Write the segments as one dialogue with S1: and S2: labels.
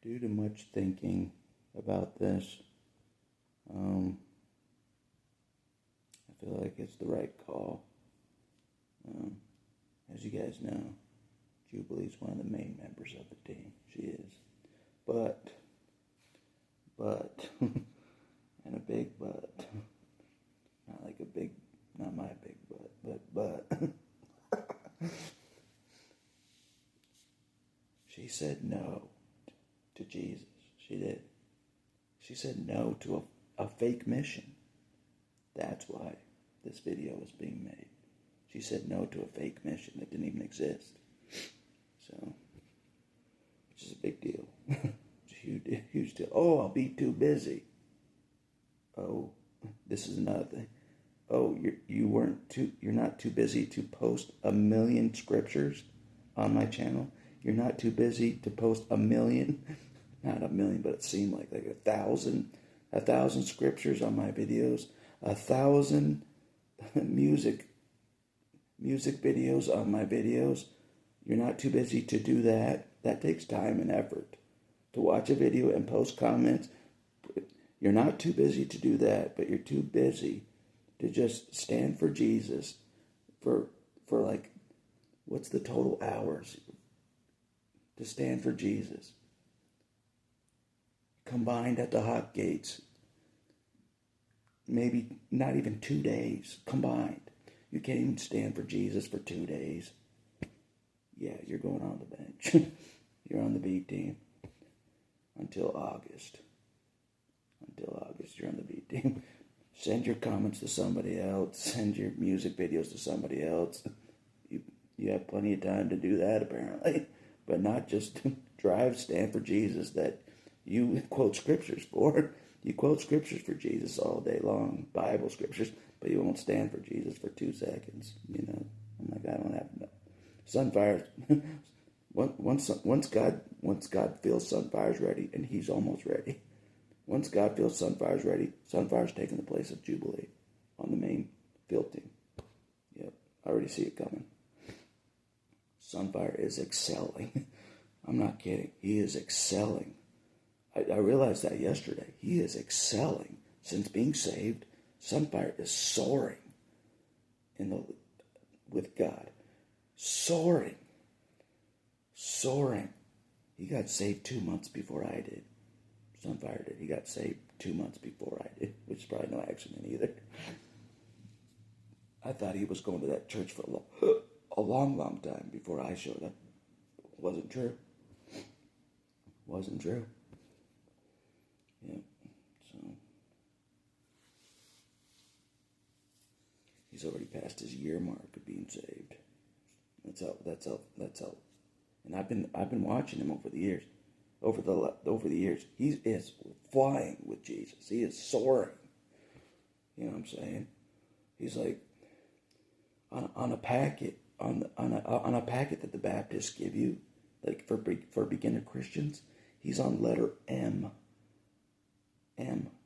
S1: Due to much thinking about this, I feel like it's the right call. As you guys know, Jubilee is one of the main members of the team. She is. But, and a big but. Not like a big, not my big but. She said no to Jesus. She did. She said no to a fake mission. That's why this video is being made. She said no to a fake mission that didn't even exist. So, which is a big deal. It's a huge deal. Oh, I'll be too busy. Oh, this is another thing. Oh, you're not too busy to post 1 million scriptures on my channel. You're not too busy to post 1 million, not 1 million, but it seemed like 1,000 scriptures on my videos, 1,000 music videos on my videos. You're not too busy to do that. That takes time and effort. To watch a video and post comments, you're not too busy to do that, but you're too busy to just stand for Jesus for what's the total hours to stand for Jesus? Combined at the hot gates, maybe not even 2 days combined. You can't even stand for Jesus for 2 days. Yeah, you're going on the bench. You're on the B team until August. You're on the B team. Send your comments to somebody else. Send your music videos to somebody else. You have plenty of time to do that, apparently. But not just stand for Jesus that you quote scriptures for. You quote scriptures for Jesus all day long, Bible scriptures, but you won't stand for Jesus for 2 seconds. You know, I'm like, I don't have no. SunFire, once God feels SunFire's ready, and he's almost ready. Once God feels SunFire's ready, SunFire's taking the place of Jubilee on the main field team. Yep, I already see it coming. SunFire is excelling. I'm not kidding. He is excelling. I realized that yesterday. He is excelling. Since being saved, SunFire is soaring with God. Soaring. He got saved 2 months before I did. SunFire did. He got saved 2 months before I did, which is probably no accident either. I thought he was going to that church for a long time before I showed up. Wasn't true. Yeah, so he's already passed his year mark of being saved. That's how. And I've been watching him over the years. Over the years, he is flying with Jesus. He is soaring. You know what I'm saying? He's like on a packet on a packet that the Baptists give you, like for beginner Christians. He's on letter M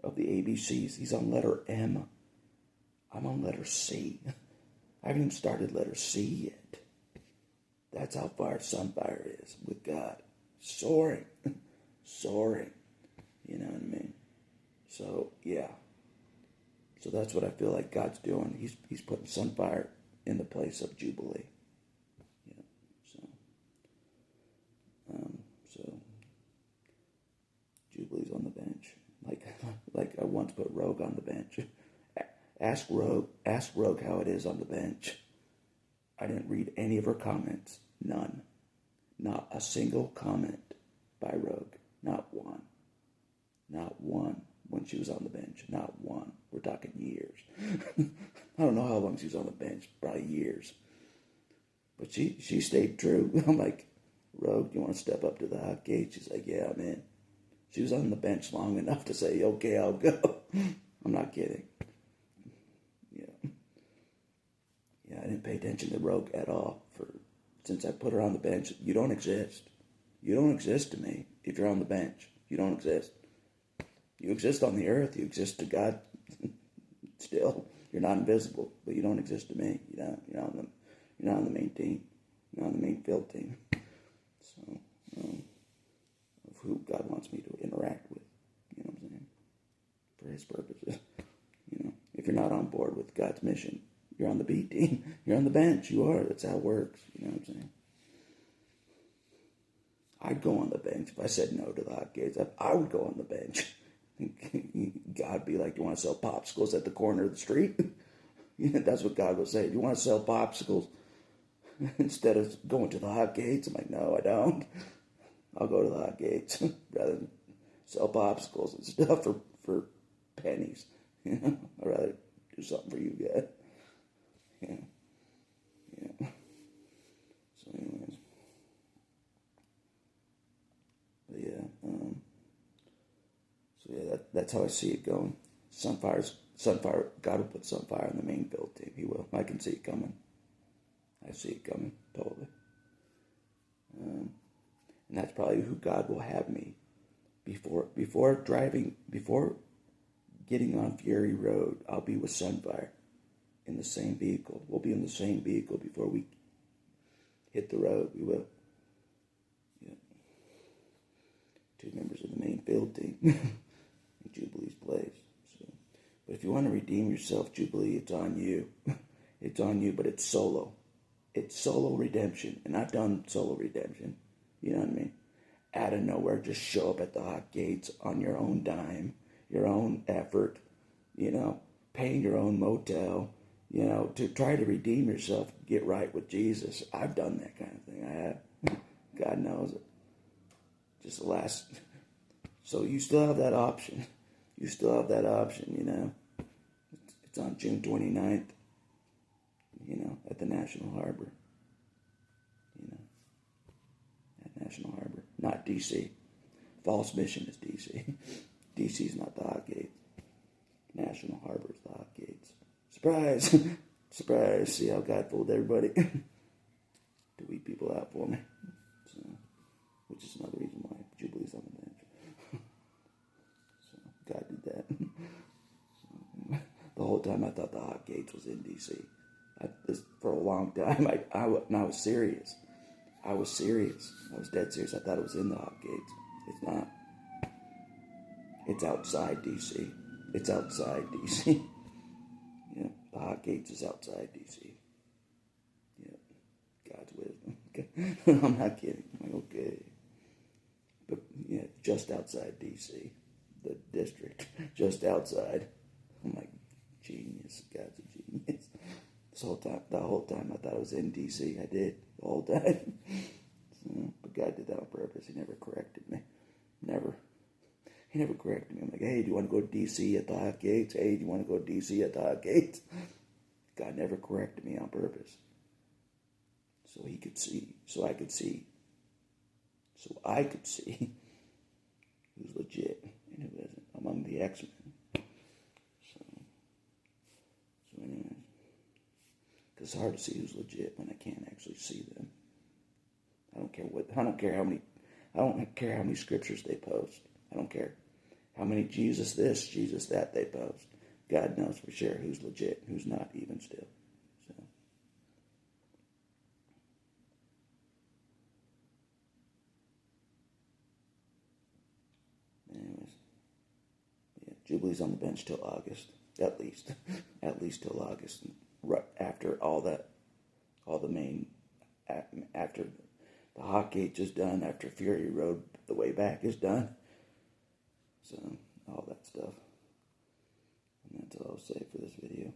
S1: of the ABCs. He's on letter M. I'm on letter C. I haven't even started letter C yet. That's how far SunFire is with God. Soaring. You know what I mean? So, yeah. So that's what I feel like God's doing. He's putting SunFire in the place of Jubilee. Yeah. So Jubilee's on the bench. Like I once put Rogue on the bench. Ask Rogue how it is on the bench. I didn't read any of her comments. None. Not a single comment by Rogue. Not one. Not one when she was on the bench. Not one. We're talking years. I don't know how long she was on the bench. Probably years. But she stayed true. I'm like, Rogue, you want to step up to the hot gate? She's like, yeah, I'm in. She was on the bench long enough to say, okay, I'll go. I'm not kidding. Yeah, I didn't pay attention to Rogue at all since I put her on the bench. You don't exist. You don't exist to me if you're on the bench. You don't exist. You exist on the earth. You exist to God still. You're not invisible, but you don't exist to me. You're not on the main team. You're on the main field team. So, who God wants me to interact with. You know what I'm saying? For His purposes. You know, if you're not on board with God's mission, you're on the B team. You're on the bench. You are. That's how it works. You know what I'm saying? I'd go on the bench. If I said no to the hot gates, I would go on the bench. God be like, do you want to sell popsicles at the corner of the street? That's what God will say. Do you want to sell popsicles instead of going to the hot gates? I'm like, no, I don't. I'll go to the hot gates rather than sell popsicles and stuff for pennies. I'd rather do something for you guys. Yeah. So anyways. But yeah. So yeah, that's how I see it going. SunFire, God will put SunFire in the main build team. He will. I can see it coming. I see it coming, totally. And that's probably who God will have me before getting on Fury Road. I'll be with SunFire in the same vehicle. We'll be in the same vehicle before we hit the road. We will. Yeah. 2 members of the main field team in Jubilee's place. So, but if you want to redeem yourself, Jubilee, it's on you. It's on you, but it's solo. It's solo redemption, and I've done solo redemption. You know what I mean? Out of nowhere, just show up at the hot gates on your own dime, your own effort, paying your own motel, to try to redeem yourself, get right with Jesus. I've done that kind of thing. I have. God knows it. Just the last. So you still have that option. You still have that option, It's on June 29th, at the National Harbor. At National Harbor. Not D.C. False Mission is D.C. D.C.'s not the hot gates. National Harbor is the hot gates. Surprise! Surprise! See how God fooled everybody? To weed people out for me. So, which is another reason why Jubilee's on the bench. So, God did that. So, the whole time I thought the hot gates was in D.C. For a long time, I was serious. I was serious. I was dead serious. I thought it was in the hot gates. It's not. It's outside D.C. It's outside D.C. Yeah, the hot gates is outside D.C. Yeah, God's wisdom. Okay. I'm not kidding. I'm like, okay. But, yeah, just outside D.C. The district. Just outside. I'm like, genius. God's a genius. The whole time I thought it was in D.C. I did. The whole time. So, but God did that on purpose. He never corrected me. Never. He never corrected me. I'm like, hey, do you want to go to D.C. at the hot gates? Hey, do you want to go to D.C. at the hot gates? God never corrected me on purpose. So he could see. So I could see. So I could see who's legit and who isn't among the X-Men. So anyways. Because it's hard to see who's legit when I can't actually see them. I don't care how many scriptures they post. I don't care how many Jesus this, Jesus that they post. God knows for sure who's legit, who's not even still. So. Anyways. Yeah, Jubilee's on the bench till August. At least. At least till August. Right after after the hot gates is done, after Fury Road, the way back is done. So, all that stuff. And that's all I'll say for this video.